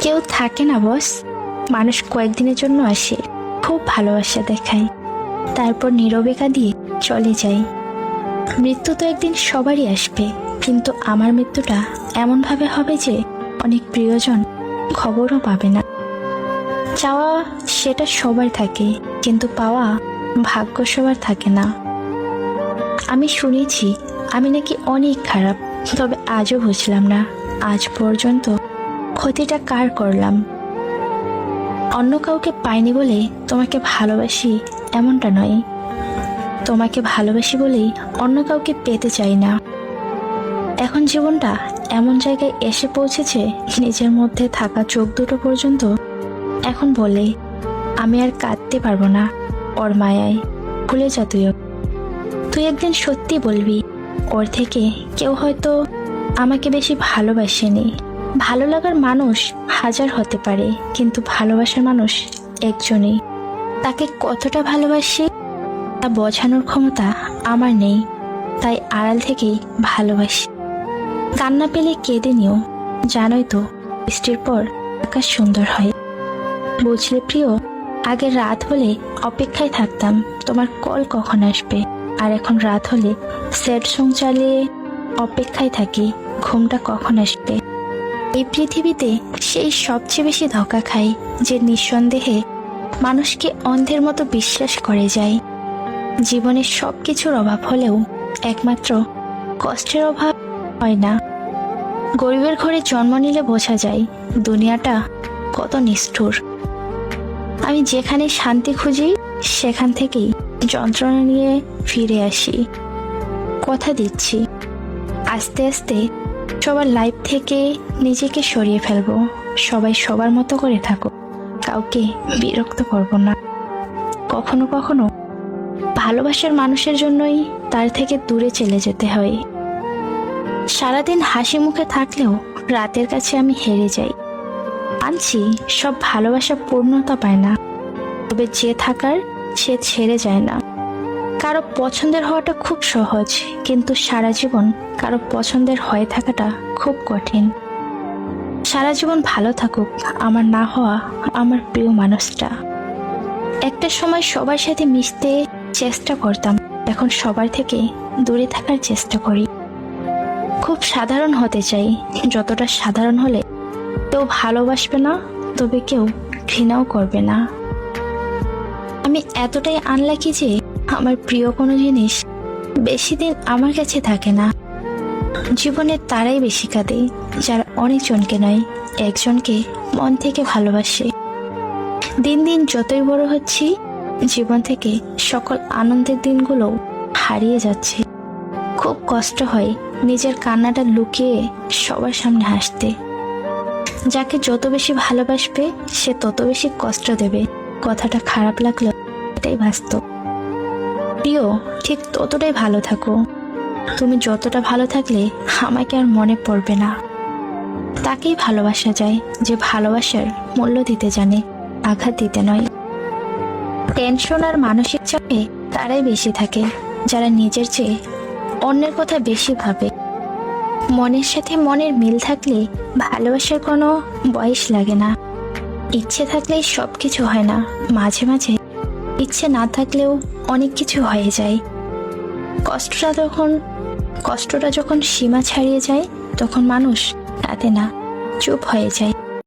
কেউ থাকে না বস, মানুষ কয়েকদিনের জন্য আসে, খুব ভালোবাসা দেখায়, তারপর নীরবে কাঁদিয়ে চলে যায়। মৃত্যু তো একদিন সবারই আসবে, কিন্তু আমার মৃত্যুটা এমনভাবে হবে যে অনেক প্রিয়জন খবরও পাবে না। চাওয়া সেটা সবার থাকে, কিন্তু পাওয়া ভাগ্য সবার থাকে না। আমি শুনেছি আমি নাকি অনেক খারাপ, তবে আজও বুঝলাম না আজ পর্যন্ত ক্ষতিটা কার করলাম। অন্য কাউকে পাইনি বলে তোমাকে ভালোবাসি এমনটা নয়, তোমাকে ভালোবাসি বলেই অন্য কাউকে পেতে চাই না। এখন জীবনটা এমন জায়গায় এসে পৌঁছেছে, নিজের মধ্যে থাকা চোখ দুটো পর্যন্ত এখন বলে আমি আর কাঁদতে পারবো না ওর মায়ায়। ভুলে যা তুইও, তুই একদিন সত্যি বলবি ওর থেকে কেউ হয়তো আমাকে বেশি ভালোবাসেনি। ভালো লাগার মানুষ হাজার হতে পারে, কিন্তু ভালোবাসার মানুষ একজনই। তাকে কতটা ভালোবাসি তা বোঝানোর ক্ষমতা আমার নেই, তাই আড়াল থেকেই ভালোবাসি। কান্না পেলে কেঁদে নিও, জানোই তো বৃষ্টির পর আকাশ সুন্দর হয়। বুঝলে প্রিয়, আগে রাত হলে অপেক্ষায় থাকতাম তোমার কল কখন আসবে, আর এখন রাত হলে স্যাড সং চালিয়ে অপেক্ষায় থাকি ঘুমটা কখন আসবে। এই পৃথিবীতে সেই সবচেয়ে বেশি ধোঁকা খাই যে নিঃসন্দেহে মানুষকে অন্ধের মতো বিশ্বাস করে যায়। জীবনের সব কিছুর অভাব হলেও একমাত্র কষ্টের অভাব হয় না। গরিবের ঘরে জন্ম নিলে বোঝা যায় দুনিয়াটা কত নিষ্ঠুর। আমি যেখানে শান্তি খুঁজি সেখান থেকেই যন্ত্রণা নিয়ে ফিরে আসি। কথা দিচ্ছি আস্তে আস্তে সবার লাইফ থেকে নিজেকে সরিয়ে ফেলবো। সবাই সবার মতো করে থাকো, কাউকে বিরক্ত করব না। কখনো কখনো ভালোবাসার মানুষের জন্যই তার থেকে দূরে চলে যেতে হয়। সারাদিন হাসি মুখে থাকলেও রাতের কাছে আমি হেরে যাই। আনছি সব ভালোবাসা পূর্ণতা পায় না, তবে যে থাকার সে ছেড়ে যায় না। কারো পছন্দের হওয়াটা খুব সহজ, কিন্তু সারা জীবন কারো পছন্দের হয়ে থাকাটা খুব কঠিন। সারা জীবন ভালো থাকুক আমার না হওয়া আমার প্রিয় মানুষটা। একটা সময় সবার সাথে মিশতে চেষ্টা করতাম, এখন সবার থেকে দূরে থাকার চেষ্টা করি। খুব সাধারণ হতে চাই, যতটা সাধারণ হলে কেউ ভালোবাসবে না, তবে কেউ ঘৃণাও করবে না। আমি এতটাই আনলাকি যে আমার প্রিয় কোনো জিনিস বেশি দিন আমার কাছে থাকে না। জীবনে তারাই বেশি কাঁদে যারা অনেকজনকে নয়, একজনকে মন থেকে ভালোবাসে। দিন দিন যতই বড় হচ্ছি, জীবন থেকে সকল আনন্দের দিনগুলো হারিয়ে যাচ্ছে। খুব কষ্ট হয় নিজের কান্নাটা লুকিয়ে সবার সামনে হাসতে। যাকে যত বেশি ভালোবাসবে সে তত বেশি কষ্ট দেবে। কথাটা খারাপ লাগলো, এটাই বাস্তব। প্রিয়, ঠিক ততটাই ভালো থাকো। তুমি যতটা ভালো থাকলে আমাকে আর মনে পড়বে না। তাকেই ভালোবাসা যায় যে ভালোবাসার মূল্য দিতে জানে, আঘাত দিতে নয়। টেনশন আর মানসিক চাপে তারাই বেশি থাকে যারা নিজের চেয়ে অন্যের কথা বেশি ভাবে। মনের সাথে মনের মিল থাকলে ভালোবাসার কোনো বয়স লাগে না। ইচ্ছে থাকলেই সব কিছু হয় না, মাঝে মাঝে ইচ্ছে না থাকলেও অনেক কিছু হয়ে যায়। কষ্টটা যখন সীমা ছাড়িয়ে যায় তখন মানুষ কাঁদে না, চুপ হয়ে যায়।